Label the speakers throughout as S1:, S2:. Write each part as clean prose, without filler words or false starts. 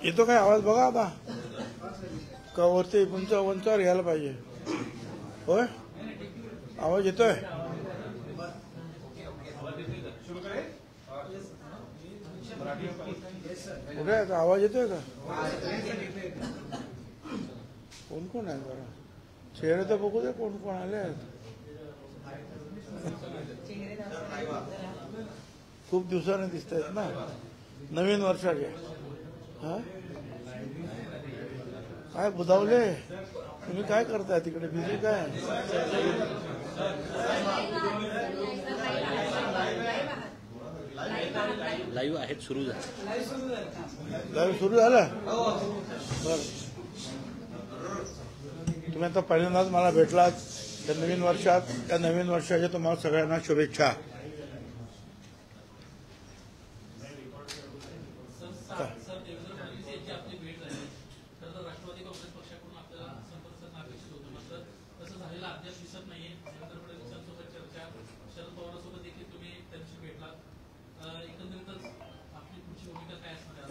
S1: येतो काय आवाज बघा आता का वरती उंचावर घ्यायला पाहिजे. होय आवाज येतोय. कुठे आहे आवाज येतोय का. कोण कोण आहे जरा चेहरे तर बघू दे कोण कोण आले आहेत. खूप दिवसाने दिसत आहेत ना नवीन वर्षाचे. हा काय बुधावले तुम्ही काय करताय तिकडे बिझी काय.
S2: लाईव्ह आहेत सुरू झालं.
S1: लाईव्ह सुरू झालं बरं. तुम्ही आता पहिल्यांदाच मला भेटलात त्या नवीन वर्षात. त्या नवीन वर्षाच्या तुम्हाला सगळ्यांना शुभेच्छा.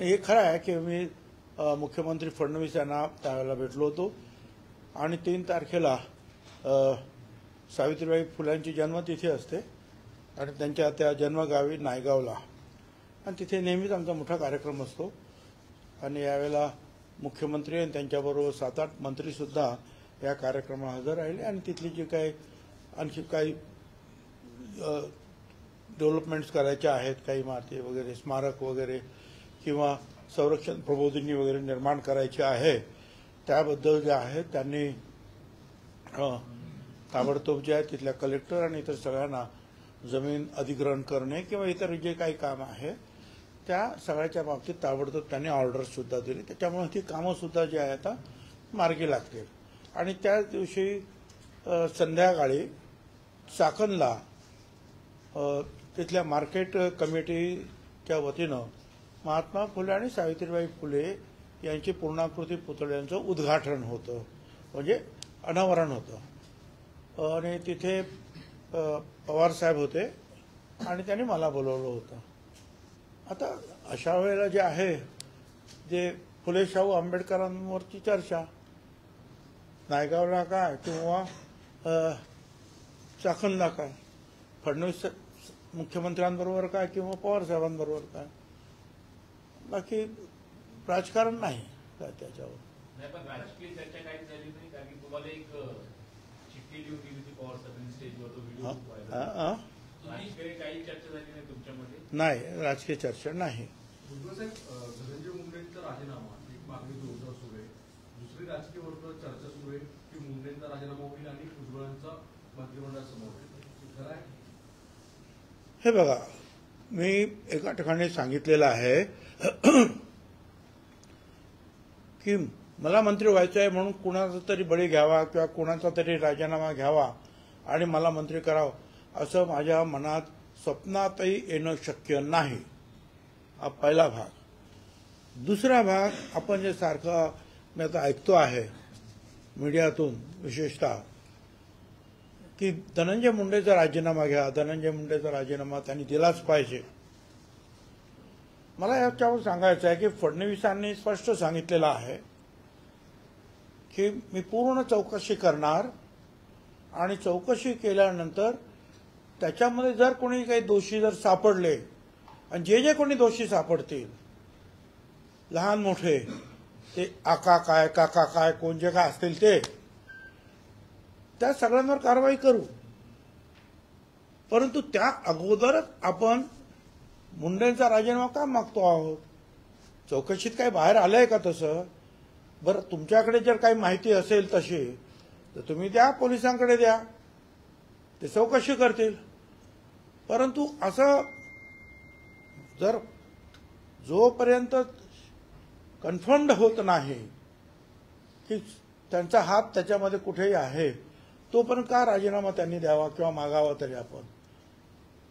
S1: हे खरं आहे की मी मुख्यमंत्री फडणवीस यांना त्यावेळेला भेटलो होतो आणि 3 तारखेला सावित्रीबाई फुल्यांची जन्मतिथी असते आणि त्यांच्या त्या जन्मगावी नायगावला आणि तिथे नेहमीच आमचा मोठा कार्यक्रम असतो आणि यावेळेला मुख्यमंत्री आणि त्यांच्याबरोबर 7-8 मंत्रीसुद्धा या कार्यक्रमात हजर राहिले आणि तिथली जी काही आणखी काही डेव्हलपमेंट्स करायच्या आहेत काही इमारती वगैरे स्मारक वगैरे किंवा संरक्षण प्रबोधिनी वगैरे निर्माण करायची आहे त्याबद्दल जे आहे त्यांनी ताबडतोब जे आहे तिथल्या कलेक्टर आणि इतर सगळ्यांना जमीन अधिग्रहण करणे किंवा इतर जे काही काम आहे त्या सगळ्याच्या बाबतीत ताबडतोब त्यांनी ऑर्डरसुद्धा दिली. त्याच्यामुळे ती कामंसुद्धा जी आहे आता मार्गी लागतील आणि त्याच दिवशी संध्याकाळी चाकणला तिथल्या मार्केट कमिटीच्या वतीनं महात्मा फुले आणि सावित्रीबाई फुले यांची पूर्णाकृती पुतळ्यांचं उद्घाटन होतं म्हणजे अनावरण होतं आणि तिथे पवार साहेब होते आणि त्यांनी मला बोलवलं होतं. आता अशा वेळेला जे आहे जे फुले शाहू आंबेडकरांवरची चर्चा नायगावला काय किंवा चाकणला काय फडणवीस मुख्यमंत्र्यांबरोबर काय किंवा पवार साहेबांबरोबर काय बाकी राजकारण नाही काय त्याच्यावर.
S3: नाही पण राजकीय चर्चा काहीच झाली नाही कारण की तुम्हाला एक चिठ्ठी लिहून दिली होती पवार साहेबांनी स्टेजवर तो व्हिडिओ राजकीय काही चर्चा झाली नाही तुमच्यामध्ये.
S1: नाही राजकीय चर्चा नाही.
S4: धनंजय मुंडेंचा राजीनामा एक मागणी जोरदार सुरू आहे. दुसरी राजकीय वर्तुळात चर्चा सुरू आहे की मुंडेंचा राजीनामा होईल आणि भुजबळांचा मंत्रिमंडळासमोर खरं आहे.
S1: हे बघा मी एका ठिकाणी सांगितलेलं आहे की मला मंत्री व्हायचं आहे म्हणून कुणाचा तरी बळी घ्यावा किंवा कुणाचा तरी राजीनामा घ्यावा आणि मला मंत्री करावं असं माझ्या मनात स्वप्नातही येणं शक्य नाही. हा पहिला भाग. दुसरा भाग आपण जे सारखं मी आता ऐकतो आहे मीडियातून विशेषतः की धनंजय मुंडेचा राजीनामा घ्या धनंजय मुंडेचा राजीनामा त्यांनी दिलाच पाहिजे. मला याच्यावर सांगायचं आहे की फडणवीसांनी स्पष्ट सांगितलेलं आहे की मी पूर्ण चौकशी करणार आणि चौकशी केल्यानंतर त्याच्यामध्ये जर कोणी काही दोषी जर सापडले आणि जे कोणी दोषी सापडतील लहान मोठे ते आका काय काका काय कोण जे काय असतील ते त्या सगळ्यांवर कारवाई करू. परंतु त्या अगोदरच आपण मुंडेंचा राजीनामा का मागतो आहोत. चौकशीत काही बाहेर आलंय का तसं. बरं तुमच्याकडे जर काही माहिती असेल तशी तर तुम्ही त्या पोलिसांकडे द्या ते चौकशी करतील. परंतु असं जर जोपर्यंत कन्फर्म्ड होत नाही की त्यांचा हात त्याच्यामध्ये कुठेही आहे तोपर्यंत का राजीनामा त्यांनी द्यावा किंवा मागावा तरी आपण.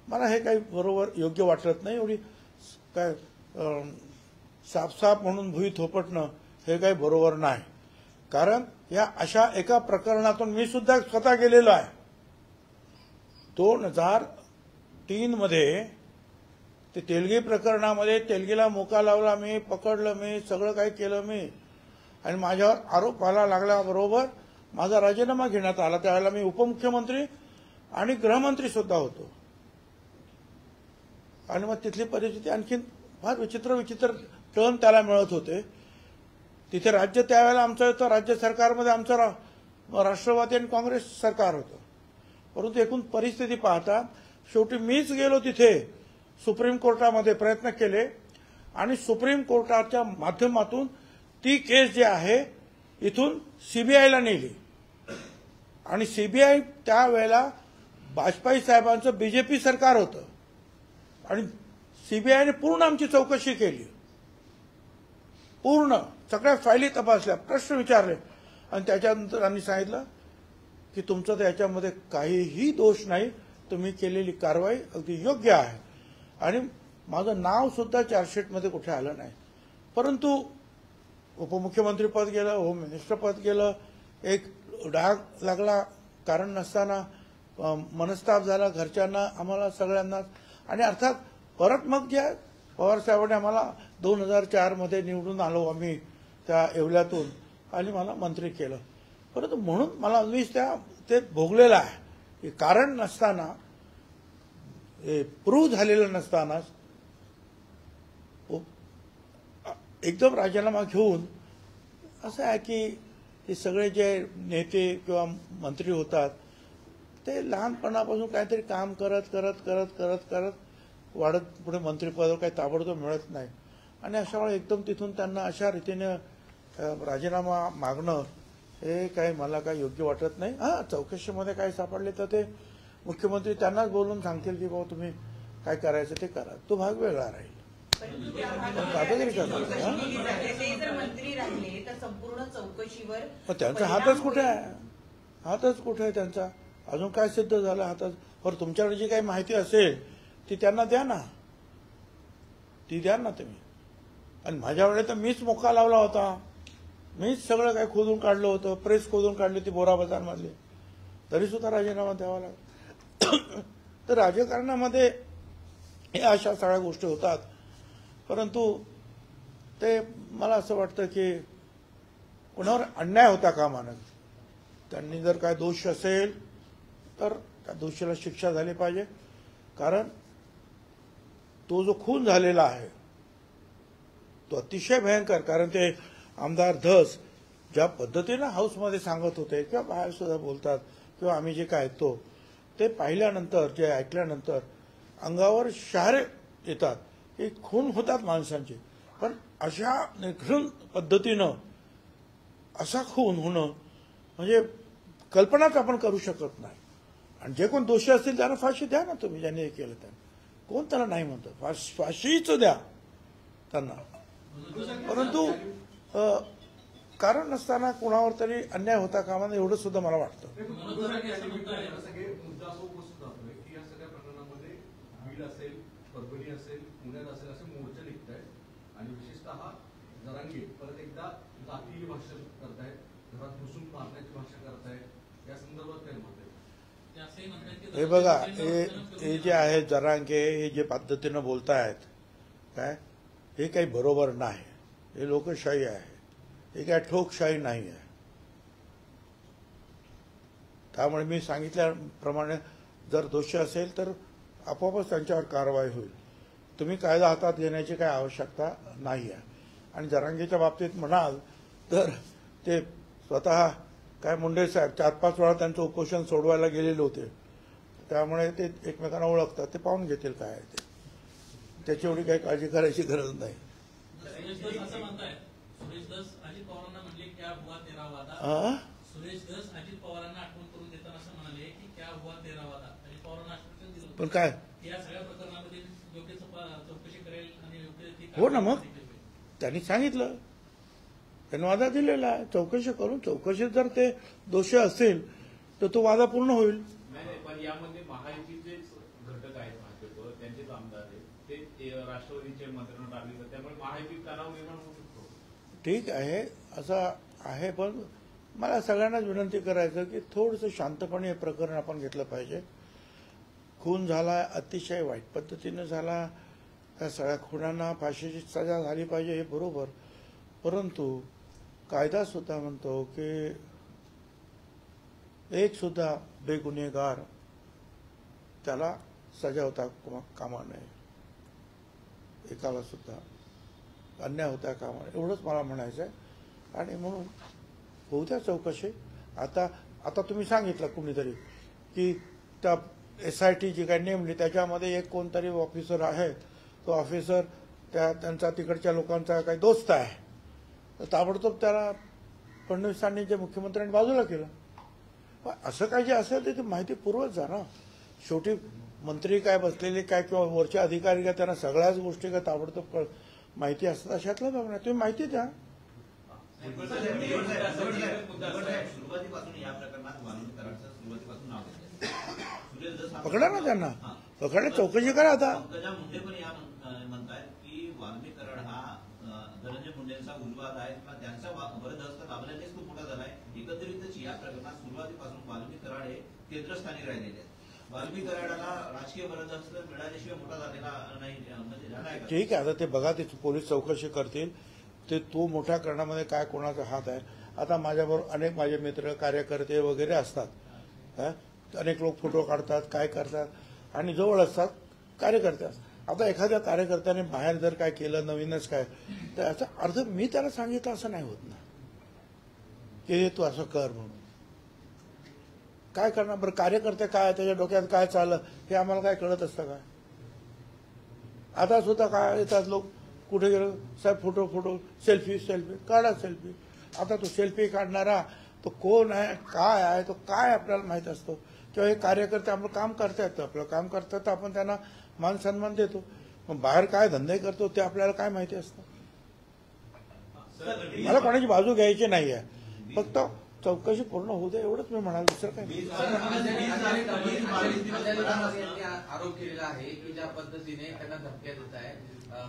S1: मला हे काही बरोबर योग्य वाटत नाही. एवढी काय साफ म्हणून भुई थोपटणं हे काही बरोबर नाही. कारण या अशा एका प्रकरणातून मी सुद्धा स्वतः गेलेलो आहे. 2003 मध्ये ते तेलगी प्रकरणामध्ये तेलगीला मोका लावला मी, पकडलं मी, सगळं काही केलं मी, आणि माझ्यावर आरोप व्हायला लागल्याबरोबर माझा राजीनामा घेण्यात आला. त्यावेळेला मी उपमुख्यमंत्री आणि गृहमंत्री सुद्धा होतो. आणि मग तिथली परिस्थिती आणखीन फार विचित्र टर्न त्याला मिळत होते. तिथे राज्य त्यावेळेला आमचं होतं, राज्य सरकारमध्ये आमचं राष्ट्रवादी आणि काँग्रेस सरकार होतं. परंतु एकूण परिस्थिती पाहता शेवटी मीच गेलो तिथे, सुप्रीम कोर्टामध्ये प्रयत्न केले आणि सुप्रीम कोर्टाच्या माध्यमातून ती केस जी आहे इथून सीबीआयला नेली. आणि सीबीआय त्यावेळेला वाजपेयी साहेबांचं बीजेपी सरकार होतं आणि सीबीआयने पूर्ण आमची चौकशी केली, पूर्ण सगळ्या फायली तपासल्या, प्रश्न विचारले आणि त्याच्यानंतर त्यांनी सांगितलं की तुमचं त्याच्यामध्ये काहीही दोष नाही, तुम्ही केलेली कारवाई अगदी योग्य आहे. आणि माझं नाव सुद्धा चार्जशीटमध्ये कुठे आलं नाही. परंतु उपमुख्यमंत्री पद गेलं, होम मिनिस्टर पद गेलं, एक डाग लागला कारण नसताना, मनस्ताप झाला घरच्यांना, आम्हाला सगळ्यांनाच. आणि अर्थात परत मग जे पवार साहेबांनी आम्हाला 2004 मध्ये निवडून आलो आम्ही त्या येवल्यातून आणि मला मंत्री केलं. परंतु म्हणून मला मीच ते भोगलेलं आहे की कारण नसताना, हे प्रूव्ह झालेलं नसतानाच एकदम राजीनामा घेऊन असं आहे की हे सगळे जे नेते किंवा मंत्री होतात ते लहानपणापासून काहीतरी काम करत करत करत करत करत वाढत पुढे मंत्रिपदावर काही ताबडतोब मिळत नाही. आणि अशा वेळेला एकदम तिथून त्यांना अशा रीतीने राजीनामा मागणं हे काही मला काही योग्य वाटत नाही. हां, चौकशीमध्ये काय सापडले तर ते मुख्यमंत्री त्यांनाच बोलून सांगतील की बाबा तुम्ही काय करायचं ते करा, तो भाग वेगळा राहील. दादागिरी करणार
S5: मंत्री राहिले तर संपूर्ण चौकशीवर
S1: मग त्यांचा हातच कुठे आहे? हातच कुठे आहे त्यांचा? अजून काय सिद्ध झालं हातात? बरं, तुमच्याकडे जी काही माहिती असेल ती त्यांना द्या ना, ती द्या ना तुम्ही. आणि माझ्या वेळेला तर मीच मोका लावला होता, मीच सगळं काही खोदून काढलं होतं, प्रेस खोदून काढली होती बोरा बाजारमधली, तरी सुद्धा राजीनामा द्यावा लागला. तर राजकारणामध्ये हे अशा सगळ्या गोष्टी होतात. परंतु ते मला असं वाटतं की कोणावर अन्याय होता कामा नये. त्यांनी जर काय दोष असेल तर त्या दोषीला शिक्षा झाली पाहिजे. कारण तो जो खून झालेला आहे तो अतिशय भयंकर. कारण ते आमदार धस ज्या पद्धतीनं हाऊसमध्ये सांगत होते किंवा बाहेर सुद्धा बोलतात किंवा आम्ही जे काय ऐकतो ते पाहिल्यानंतर, जे ऐकल्यानंतर अंगावर शहारे येतात. हे खून होतात माणसांचे, पण अशा निघृण पद्धतीनं असा खून होणं म्हणजे कल्पनाच आपण करू शकत नाही. आणि जे कोण दोषी असतील त्यांना फाशी द्या ना तुम्ही, ज्यांनी हे केलं त्यांना. कोण त्याला नाही म्हणतं? फाशीच द्या त्यांना. परंतु कारण नसताना कुणावर तरी अन्याय होता कामा नये एवढं सुद्धा मला वाटतं.
S4: सगळे मुद्दा असा उपस्थित राहतोय की या सगळ्या प्रकरणामध्ये बीड असेल, परभणी असेल, पुण्यात असेल असे मोर्चे निघत आहेत आणि विशेषतः जरांगे परत एकदा जातीय भाषण करतायत, घरात घुसून मारण्याची भाषा करतायत. या संदर्भात काय मत आहे?
S1: हे बघा, हे जे आहे जरांगे हे जे पद्धतीनं बोलतायत काय, हे काही बरोबर नाही. हे लोकशाही आहे, हे काय ठोकशाही नाही आहे. त्यामुळे मी सांगितल्याप्रमाणे जर दोषी असेल तर आपोआपच त्यांच्यावर कारवाई होईल. तुम्ही कायदा हातात घेण्याची काही आवश्यकता नाही आहे. आणि जरांगेच्या बाबतीत म्हणाल तर ते स्वतः काय मुंडे साहेब 4-5 वेळा त्यांचं उपोषण सोडवायला गेलेले होते. त्यामुळे ते एकमेकांना ओळखतात, ते पाहून घेतील काय आहे ते. त्याची एवढी काही काळजी करायची गरज नाही.
S6: सुरेश धस अजित पवारांना म्हणले क्या हुआ तेरा वादा. सुरेश धस अजित पवारांना आठवण करून देताना असं म्हणाले की क्या हुआ तेरा वादा. अजित पवारांना आश्वासन दिलं
S1: पण काय
S6: या सगळ्या प्रकरणामध्ये योग्य चौकशी करेल आणि योग्य ती
S1: हो ना, मग त्यांनी सांगितलं, त्यांनी वादा दिलेला आहे. चौकशी करून चौकशीत जर ते दोषी असेल तर तो वादा पूर्ण होईल.
S3: नाही, पण यामध्ये महायुतीचेच घटक आहेत, भाजप त्यांचेच आमदार आहेत, ते राष्ट्रवादीचे मंत्र्यांना टाकले तर त्यामुळे महायुतीत तणाव निर्माण होऊ शकतो.
S1: ठीक आहे, असं आहे. पण मला सगळ्यांनाच विनंती करायचं की थोडंसं शांतपणे हे प्रकरण आपण घेतलं पाहिजे. खून झाला, अतिशय वाईट पद्धतीने झाला, त्या सगळ्या खुनांना फाशीची सजा झाली पाहिजे हे बरोबर, परंतु कायदा सुद्धा म्हणतो की एक सुद्धा बेगुन्हेगार त्याला सजा होता कामा नये, एकाला सुद्धा अन्याय होता कामा नये, एवढंच मला म्हणायचं आहे. आणि म्हणून होऊ द्या चौकशी. आता तुम्ही सांगितलं कुणीतरी की त्या SIT जी काही नेमली त्याच्यामध्ये एक कोणतरी ऑफिसर आहे, तो ऑफिसर त्यांचा तिकडच्या लोकांचा काही दोस्त आहे, तर ताबडतोब त्याला फडणवीसांनी जे मुख्यमंत्र्यांनी बाजूला केलं. असं काही जे असेल ते माहिती पुरवत जा ना. शेवटी मंत्री काय बसलेले काय किंवा वरचे अधिकारी काय त्यांना सगळ्याच गोष्टी काय ताबडतोब माहिती असतात अशातलं बघणार, तुम्ही माहिती द्या.
S7: सुरुवातीपासून या प्रकरणात वाल्मिक कराडचं सुरुवातीपासून नाव घेतलं.
S1: पकडा ना त्यांना, पकडा, चौकशी करा. आता
S7: पंकजा मुंडे पण या म्हणतायत की वाल्मिक कराड हा धनंजय मुंडेंचा उल्वाद आहे किंवा त्यांचा बरदस्त दाबल्यानेच तो मोठा झालाय. एकंदरीतच या प्रकरणात सुरुवातीपासून वाल्मिक कराड हे केंद्रस्थानी राहिलेले आहेत. वाल्मिक कराडाला राजकीय बरदस्त मिळाल्याशिवाय मोठा झालेला नाही म्हणजे झाला आहे.
S1: ठीक आहे, आता ते बघा, ते पोलीस चौकशी करतील, ते तो मोठ्या करण्यामध्ये काय कोणाचा हात आहे. आता माझ्याबरोबर अनेक माझे मित्र कार्यकर्ते वगैरे असतात, अनेक लोक फोटो काढतात, काय करतात आणि जवळ असतात कार्यकर्ते असतात. आता एखाद्या कार्यकर्त्याने बाहेर जर काय केलं नवीनच काय, तर याचा अर्थ मी त्याला सांगितलं असं नाही होत ना की तू असं कर म्हणून. काय करणार बरं, कार्यकर्ते काय त्याच्या डोक्यात काय चाललं हे आम्हाला काय कळत असतं काय. आता सुद्धा काय येतात लोक, कुठे गेलो साहेब फोटो सेल्फी काढा सेल्फी. आता तो सेल्फी काढणारा तो कोण आहे काय आहे तो काय आपल्याला माहित असतो. किंवा हे कार्यकर्ते आपलं काम करतायत, आपलं काम करतात तर आपण त्यांना मान सन्मान देतो, मग बाहेर काय धंदे करतो ते आपल्याला काय माहिती असतं. मला कोणाची बाजू घ्यायची नाही आहे, फक्त चौकशी पूर्ण होऊ दे एवढंच मी म्हणाल, दुसरं काय.
S8: आरोप केलेला आहे की ज्या पद्धतीने त्यांना धमक्या देत आहे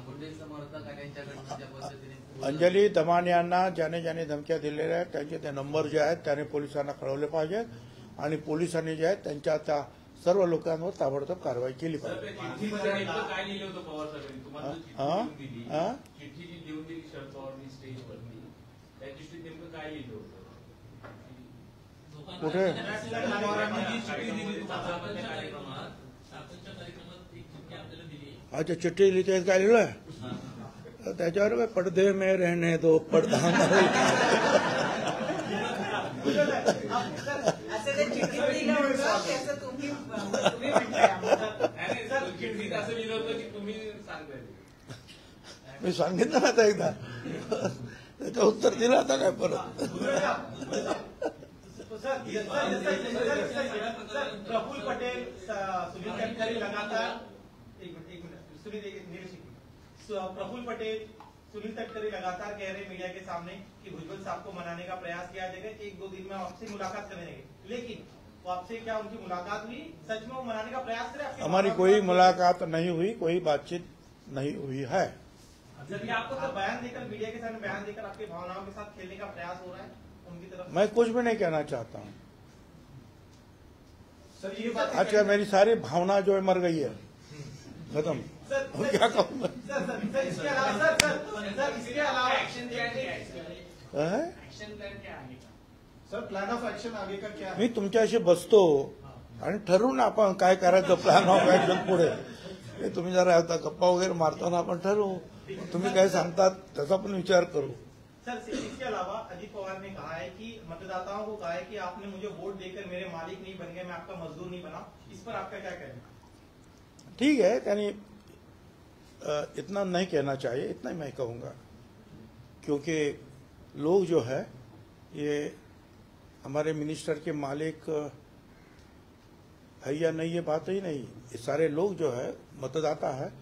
S8: मुंडे समर्थक आणि त्यांच्याकडनं ज्या पद्धतीने
S1: अंजली दमान यांना ज्याने ज्याने धमक्या दिलेल्या आहेत त्यांचे ते नंबर जे आहेत त्याने पोलिसांना कळवले पाहिजेत आणि पोलिसांनी जे आहेत त्यांच्या त्या सर्व लोकांवर ताबडतोब कारवाई केली पाहिजे.
S3: काय लिहिलं होतं पवार साहेबांनी तुम्हाला चिठ्ठी जी लिहून दिली शरद पवारांनी स्टेजवरती, त्या चिठ्ठीत नेमकं काय लिहिलं होतं?
S1: कुठे अच्छा चिठ्ठी लिहिली ते काय लिहिलं आहे त्याच्यावर काय पडदे में रहने दो पडदा
S5: असं ते चिठ्ठीत लिहिलं होतं की असं तुम्ही म्हणताय आम्हाला.
S3: चिठ्ठीत असं लिहिलं होतं की तुम्ही सांगताय.
S1: मी सांगितलं आता एकदा, त्याचं उत्तर दिलं आता काय परत.
S9: प्रफुल्ल पटेल सुनील तटकरे लगातार प्रफुल्ल पटेल सुनील तटकरे लगातार कह रहे मीडिया के सामने कि भुजबल साहब को मनाने का प्रयास किया जाएगा कि 1-2 दिन में आपसे मुलाकात करेंगे, लेकिन वो आपसे क्या उनकी मुलाकात हुई, सच में वो मनाने का प्रयास करे?
S1: हमारी कोई मुलाकात नहीं हुई, कोई बातचीत नहीं हुई है.
S9: जब आपको तो बयान देकर मीडिया के सामने बयान देकर आपकी भावनाओं के साथ खेलने का प्रयास हो रहा है उनकी तरफ,
S1: मैं कुछ भी नहीं कहना चाहता हूँ.
S9: सर ये बात
S1: आज क्या मेरी सारी भावना जो है मर गई है, खत्म.
S9: सर
S1: क्या कहूँ मैं.
S9: सर इसके अलावा सर इसके अलावा
S3: एक्शन प्लान क्या
S1: है?
S3: एक्शन प्लान क्या आहे?
S9: सर प्लान ऑफ एक्शन आगे का क्या है?
S1: मी तुमच्याशी बसतो आणि ठरवून आपण काय करायचं प्लॅन ऑफ ऍक्शन पुढे. हे तुम्ही जरा आता गप्पा वगैरे मारताना आपण ठरवू, तुम्ही काय सांगतात त्याचा पण विचार करू.
S9: सर इसके अलावा अजित पवार ने कहा है कि मतदाताओं को कहा है कि आपने मुझे वोट देकर मेरे मालिक नहीं बन गए, मैं आपका मजदूर नहीं बना, इस पर आपका क्या कहना?
S1: ठीक है, यानी इतना नहीं कहना चाहिए, इतना ही मैं कहूँगा, क्योंकि लोग जो है ये हमारे मिनिस्टर के मालिक है या नहीं ये बात ही नहीं. ये सारे लोग जो है मतदाता है,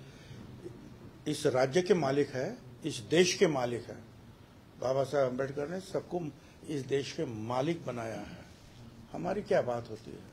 S1: इस राज्य के मालिक है, इस देश के मालिक है. बाबा साहब अम्बेडकर ने सबको इस देश के मालिक बनाया है. हमारी क्या बात होती है?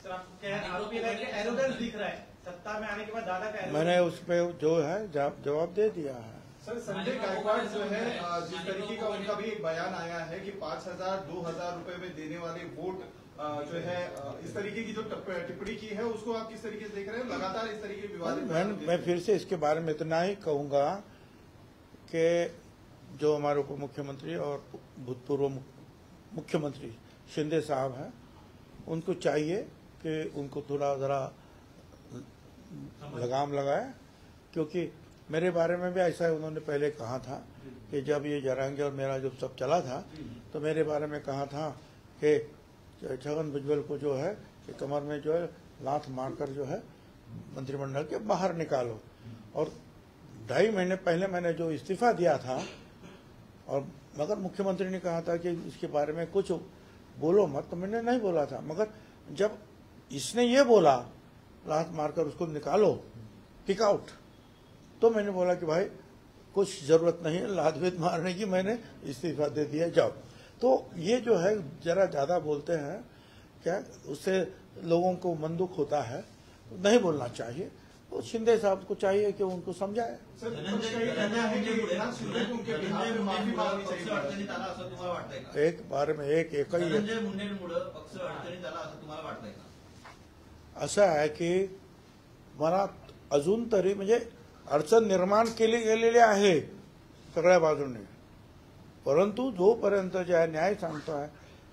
S9: सर आपको आरोप ये एरोगेंस दिख रहा है सत्ता में आने के बाद दादा का.
S1: मैंने उस पर जो है जवाब दे दिया है.
S4: सर संजय गायकवाड़ जो है जिस तरीके का उनका भी एक बयान आया है कि 5,000 2,000 रुपए में देने वाले वोट
S10: जो है इस तरीके की जो टिप्पणी की है उसको आप किस तरीके से देख रहे हैं? लगातार इस तरीके के विवाद
S1: मैं फिर से इसके बारे में इतना ही कहूंगा कि जो हमारे उप मुख्यमंत्री और भूतपूर्व मुख्यमंत्री शिंदे साहब हैं, उनको चाहिए कि उनको थोड़ा जरा लगाम लगाए, क्योंकि मेरे बारे में भी ऐसा ही उन्होंने पहले कहा था कि जब ये जरांगे और मेरा जब सब चला था तो मेरे बारे में कहा था कि छगन भुजबल को जो है कि कमर में जो है लात मारकर जो है मंत्रिमंडल के बाहर निकालो। और 2.5 महीने पहले मैंने जो इस्तीफा दिया था, और मगर मुख्यमंत्री ने कहा था कि इसके बारे में कुछ बोलो मत, तो मैंने नहीं बोला था। मगर जब इसने ये बोला लात मारकर उसको निकालो, किक आउट, तो मैंने बोला कि भाई कुछ जरूरत नहीं है लात वीत मारने की, मैंने इस्तीफा दे दिया जाओ। तो ये जो है जरा ज्यादा बोलते हैं क्या, उससे लोगों को मन दुख होता है, नहीं बोलना चाहिए। तो शिंदे साहब को चाहिए कि उनको समझाए। एक बार में एकही असं आहे की मला अजून तरी म्हणजे अडचण निर्माण केली गेलेली आहे सगळ्या बाजूने, परंतु जोपर्यंत जे आहे न्याय सांगतोय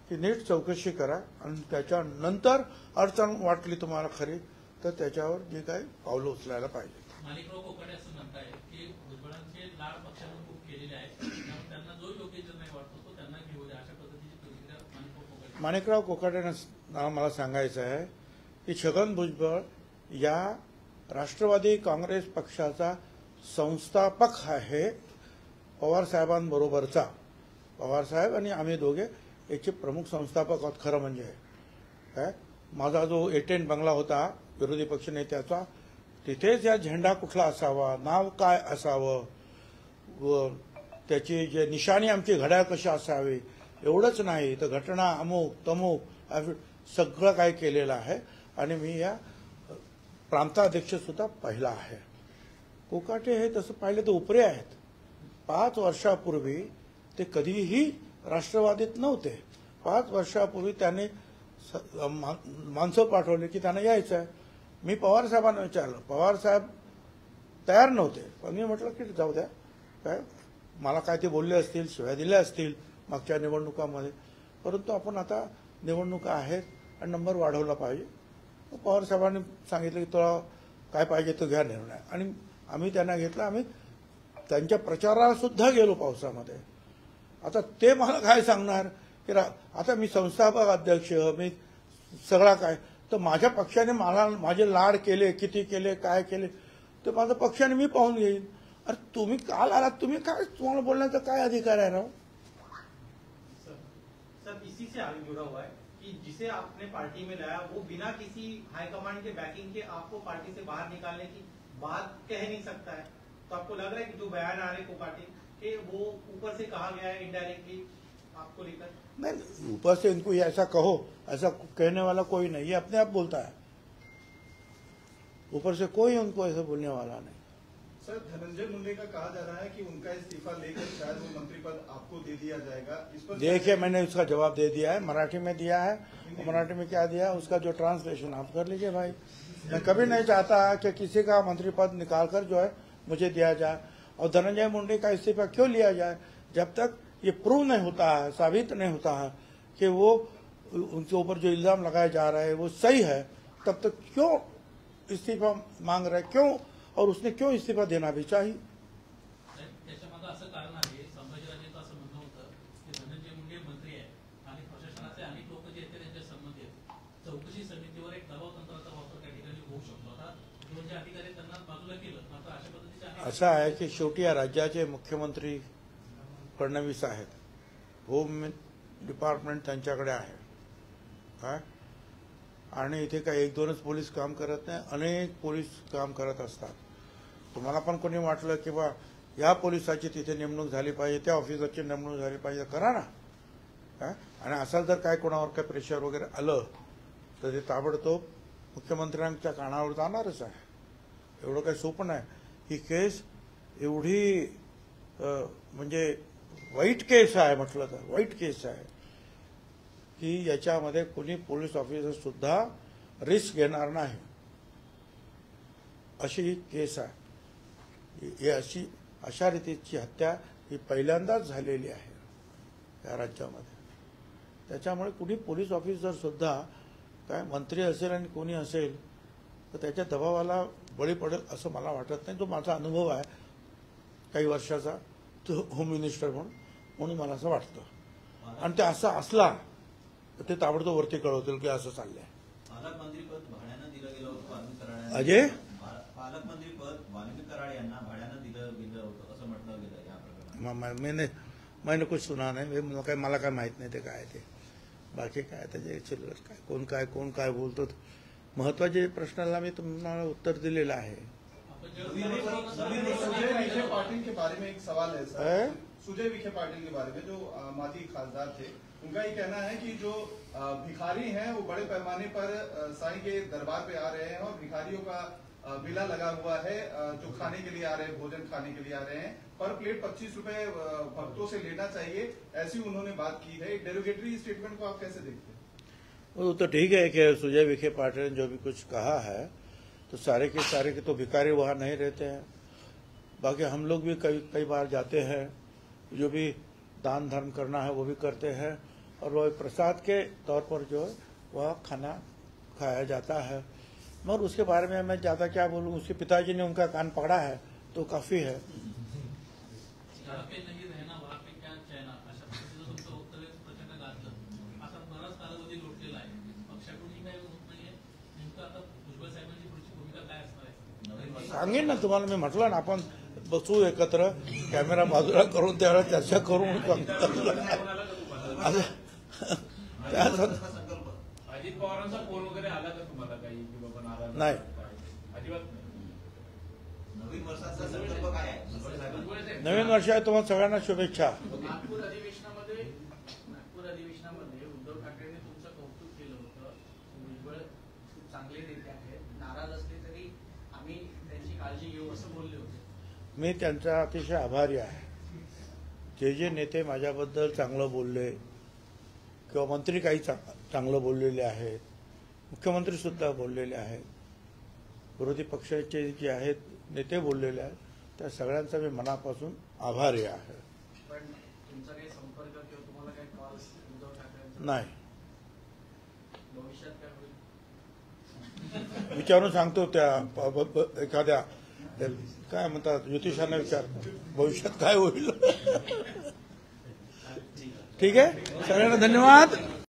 S1: की नीट चौकशी करा आणि त्याच्यानंतर अडचण वाटली तुम्हाला खरी तर त्याच्यावर जे काही पावलं उचलायला पाहिजे।
S6: माणिकराव कोकाटे असं म्हणताय की भुजबळांचे लाड पक्षानं खूप केलेले आहेत, त्यांना जो योग्य निर्णय वाटतो तो त्यांना घेऊ द्या, अशा पद्धतीची प्रतिक्रिया
S1: माणिकराव कोकाटेंना मला सांगायचं आहे की छगन भुजबळ या राष्ट्रवादी काँग्रेस पक्षाचा संस्थापक आहे, पवार साहेबांबरोबरचा। पवार साहेब आणि आम्ही दोघे याचे प्रमुख संस्थापक आहोत खरं म्हणजे। काय माझा जो एटेंट बंगला होता विरोधी पक्षनेत्याचा, तिथेच या झेंडा कुठला असावा, नाव काय असावं, व त्याची जे निशाणी आमची घड्याळ कशी असावी, एवढंच नाही तर घटना अमुक तमुक सगळं काय केलेलं आहे। आणि मी या प्रांताध्यक्ष सुद्धा पाहिला आहे। कोकाटे हे तसं पाहिलं तर उपरे आहेत। 5 वर्षापूर्वी ते कधीही राष्ट्रवादीत नव्हते। 5 वर्षापूर्वी त्याने माणसं पाठवले की त्यांना यायचं आहे। मी पवार साहेबांना विचारलं, पवार साहेब तयार नव्हते, पण मी म्हटलं की जाऊ द्या, काय मला काय ते बोलले असतील, शिव्या दिल्या असतील मागच्या निवडणुकामध्ये, परंतु आपण आता निवडणुका आहेत आणि नंबर वाढवला पाहिजे। पवार साहेबांनी सांगितलं की तुला काय पाहिजे तो घ्या निर्णय, आणि आम्ही त्यांना घेतला। आम्ही त्यांच्या प्रचाराला सुद्धा गेलो पावसामध्ये। आता ते मला काय सांगणार की आता मी संस्थापक अध्यक्ष, मी सगळा काय, तर माझ्या पक्षाने मला माझे लाड केले, किती केले, काय केले, तर माझ्या पक्षाने मी पाहून घेईन। अरे तुम्ही काल आलात, तुम्ही काय, तुम्हाला बोलण्याचा काय अधिकार आहे राव?
S9: सर इसी से आगे जुड़ा हुआ है कि जिसे आपने पार्टी में लाया वो बिना किसी हाईकमांड के बैकिंग के आपको पार्टी से बाहर निकालने की बात कह नहीं सकता है। तो आपको लग रहा है कि जो बयान आ रहे कोकाटे के वो ऊपर से कहा गया है इनडायरेक्टली आपको लेकर?
S1: नहीं, ऊपर से इनको ये ऐसा कहो, ऐसा कहने वाला कोई नहीं, ये अपने आप बोलता है। ऊपर से कोई उनको ऐसा बोलने वाला नहीं।
S10: सर धनंजय मुंडे का कहा जा रहा है कि उनका इस्तीफा लेकर शायद वो मंत्री पद आपको दे दिया जाएगा। इस पर
S1: देखिए मैंने उसका जवाब दे दिया है, मराठी में दिया है। मराठी में क्या दिया उसका जो ट्रांसलेशन आप कर लीजिए भाई। मैं कभी नहीं चाहता कि किसी का मंत्री पद निकालकर जो है मुझे दिया जाए, और धनंजय मुंडे का इस्तीफा क्यों लिया जाए? जब तक ये प्रूव नहीं होता है, साबित नहीं होता है कि वो उनके ऊपर जो इल्जाम लगाया जा रहा है वो सही है, तब तक क्यों इस्तीफा मांग रहे, क्यों, और उसने क्यों इस्तीफा देना भी चाहिए?
S6: त्याच्यामागे असं कारण आहे, संभाजीराजेंचं असं म्हणणं होतं की धनंजय मुंडे मंत्री आहे आणि प्रशासनाचे अनेक लोक जे आहेत त्यांच्या संबंधी आहेत, चौकशी समितीवर एक दबाव तंत्राचा वापर त्या ठिकाणी होऊ शकतो। आता दोन जे अधिकारी त्यांना बाजूला केलं, मात्र अशा पद्धतीचे
S1: असं आहे की शेवटी या राज्याचे मुख्यमंत्री फडणवीस आहेत, होम डिपार्टमेंट त्यांच्याकडे आहे काय, आणि इथे काही 1-2च पोलीस काम करत नाही, अनेक पोलीस काम करत असतात। तुम्हाला पण कोणी वाटलं की बा या पोलिसाची तिथे नेमणूक झाली पाहिजे, त्या ऑफिसरची नेमणूक झाली पाहिजे, करा ना काय। आणि असं जर काय कोणावर काय प्रेशर वगैरे आलं तर ते ताबडतोब मुख्यमंत्र्यांच्या कानावर जाणारच आहे। एवढं काही सोपं नाही। ही केस एवढी म्हणजे वाईट केस आहे, म्हटलं तर वाईट केस आहे। की याच्यामध्ये कोणी पोलीस ऑफिसर सुद्धा रिस्क घेणार नाही, अशी ही केस आहे. ही अशा रीतीची हत्या ही पहिल्यांदाच झालेली आहे या राज्यामध्ये. त्याच्यामुळे कुणी पोलीस ऑफिसर सुद्धा काय मंत्री असेल आणि कोणी असेल तर त्याच्या दबावाला बळी पडेल असं मला वाटत नाही. तो माझा अनुभव आहे काही वर्षाचा, तो होम मिनिस्टर म्हणून मला असं वाटतं. आणि ते असं असला तर ते ताबडतोब वरती कळवतील की असं चाललंय.
S7: पालकमंत्रीपद भाड्यानं दिलं गेलं होतं वाल्मिक कराड.
S1: अजय,
S7: पालकमंत्रीपद वाल्मिक कराड यांना भाड्यानं दिलं गेलं होतं असं म्हटलं गेलं या प्रकरणात.
S1: मैंने कुछ सुना नाही, मला काय माहित नाही ते काय ते. बाकी काय त्याचे चिल्लर काय कोण काय बोलतो. महत्वाच्या प्रश्नाला मी तुम्हाला उत्तर दिलेलं आहे.
S10: सुजय विखे पाटिल के बारे में एक सवाल है सर. सुजय विखे पाटिल के बारे में जो माजी खासदार थे, उनका ये कहना है कि जो भिखारी हैं वो बड़े पैमाने पर साईं के दरबार पे आ रहे हैं और भिखारियों का बिला लगा हुआ है, जो खाने के लिए आ रहे हैं, भोजन खाने के लिए आ रहे हैं, पर प्लेट 25 रुपए भक्तों से लेना चाहिए, ऐसी उन्होंने बात की है. डेरोगेटरी स्टेटमेंट को आप कैसे देखते हैं?
S1: वो तो ठीक है कि सुजय विखे पाटिल ने जो भी कुछ कहा है, तो सारे के तो भिखारी वहां नहीं रहते हैं. बाकी हम लोग भी कई बार जाते हैं, जो भी दान धर्म करना है वो भी करते हैं, और वो प्रसाद के तौर पर जो है वह खाना खाया जाता है. मगर उसके बारे में मैं ज्यादा क्या बोलूं, उसके पिताजी ने उनका कान पकड़ा है तो काफी है.
S6: यहाँ पे नहीं रहना, वहाँ पे क्या चैना, अशा पद्धतीचं तुमचं वक्तव्य प्रचंड गाजलं. आता बराच कालावधी लोटलेला आहे, पक्षाकडूनही काही होत नाहीये. नेमकं आता भुजबळ साहेबांची पुढची भूमिका काय असणार आहे?
S1: सांगेन ना तुम्हाला, मी म्हटलं ना आपण बसू एकत्र, कॅमेरा बाजूला करून त्यावेळेला चर्चा करून
S3: अजित पवारांचा फोन वगैरे आला का तुम्हाला काही की बाबा नाराज
S1: नाही.
S3: अजिबात नाही.
S7: नवीन वर्षाचा संकल्प काय आहे?
S1: नवीन वर्ष आहे, तुम्हाला सगळ्यांना शुभेच्छा.
S8: नागपूर अधिवेशनामध्ये उद्धव ठाकरेंनी तुमचं कौतुक केलं होतं. भुजबळ खूप चांगले नेते आहेत, नाराज असले तरी आम्ही त्यांची काळजी घेऊ असं बोलले होते.
S1: मी त्यांचा अतिशय आभारी आहे. जे नेते माझ्याबद्दल चांगलं बोलले किंवा मंत्री काही चांगलं बोललेले आहेत, मुख्यमंत्री सुद्धा बोललेले आहेत, विरोधी पक्षाचे जे आहेत नेते बोललेले आहेत, त्या सगळ्यांचा मी मनापासून आभारी आहे.
S8: पण तुमचा काही संपर्क किंवा तुम्हाला काही कॉल उद्धव ठाकरेंचा
S1: नाही,
S8: भविष्यात काय होईल
S1: विचारून सांगतो त्या एखाद्या काय म्हणतात ज्योतिषांना विचारतो भविष्यात काय होईल. ठीक आहे, सगळ्यांना धन्यवाद.